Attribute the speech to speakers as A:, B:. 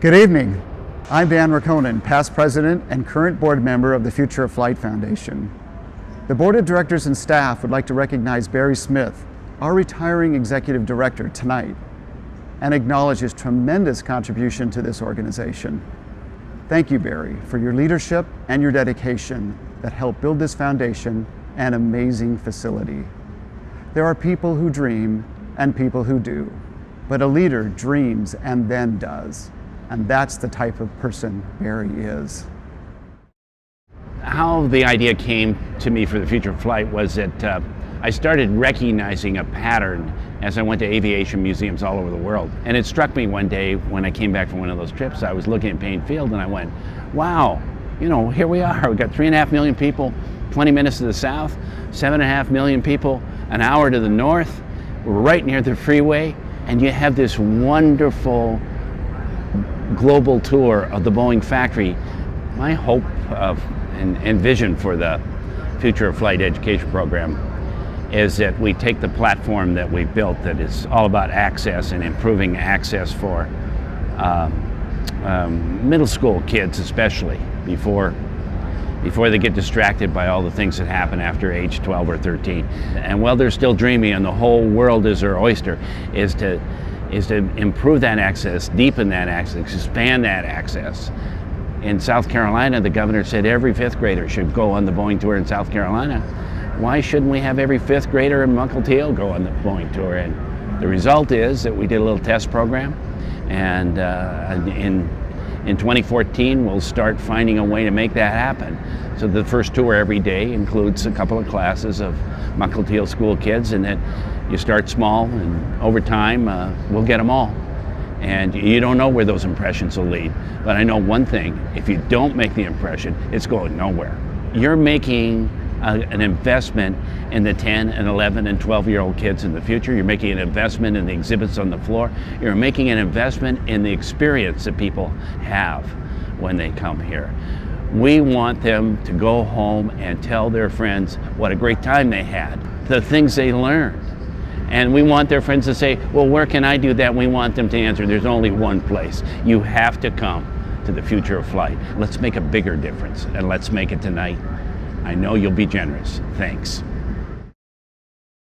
A: Good evening. I'm Dan Rakonen, past president and current board member of the Future of Flight Foundation. The board of directors and staff would like to recognize Barry Smith, our retiring executive director, tonight, and acknowledge his tremendous contribution to this organization. Thank you, Barry, for your leadership and your dedication that helped build this foundation and amazing facility. There are people who dream and people who do, but a leader dreams and then does. And that's the type of person Barry is.
B: How the idea came to me for the Future of Flight was that I started recognizing a pattern as I went to aviation museums all over the world. And it struck me one day when I came back from one of those trips, I was looking at Payne Field and I went, wow, you know, here we are. We've got 3.5 million people, 20 minutes to the south, 7.5 million people, an hour to the north. We're right near the freeway, and you have this wonderful global tour of the Boeing factory. My hope and vision for the Future of Flight education program is that we take the platform that we built that is all about access and improving access for middle school kids, especially before they get distracted by all the things that happen after age 12 or 13. And while they're still dreaming and the whole world is their oyster, is to improve that access, deepen that access, expand that access. In South Carolina, the governor said every 5th grader should go on the Boeing tour in South Carolina. Why shouldn't we have every 5th grader in Mukilteo go on the Boeing tour? And the result is that we did a little test program, and in 2014 we'll start finding a way to make that happen. So the first tour every day includes a couple of classes of Mukilteo school kids, and that you start small, and over time we'll get them all. And you don't know where those impressions will lead. But I know one thing, if you don't make the impression, it's going nowhere. You're making an investment in the 10 and 11 and 12-year-old kids in the future. You're making an investment in the exhibits on the floor. You're making an investment in the experience that people have when they come here. We want them to go home and tell their friends what a great time they had, the things they learned. And we want their friends to say, well, where can I do that? We want them to answer, there's only one place. You have to come to the Future of Flight. Let's make a bigger difference, and let's make it tonight. I know you'll be generous. Thanks.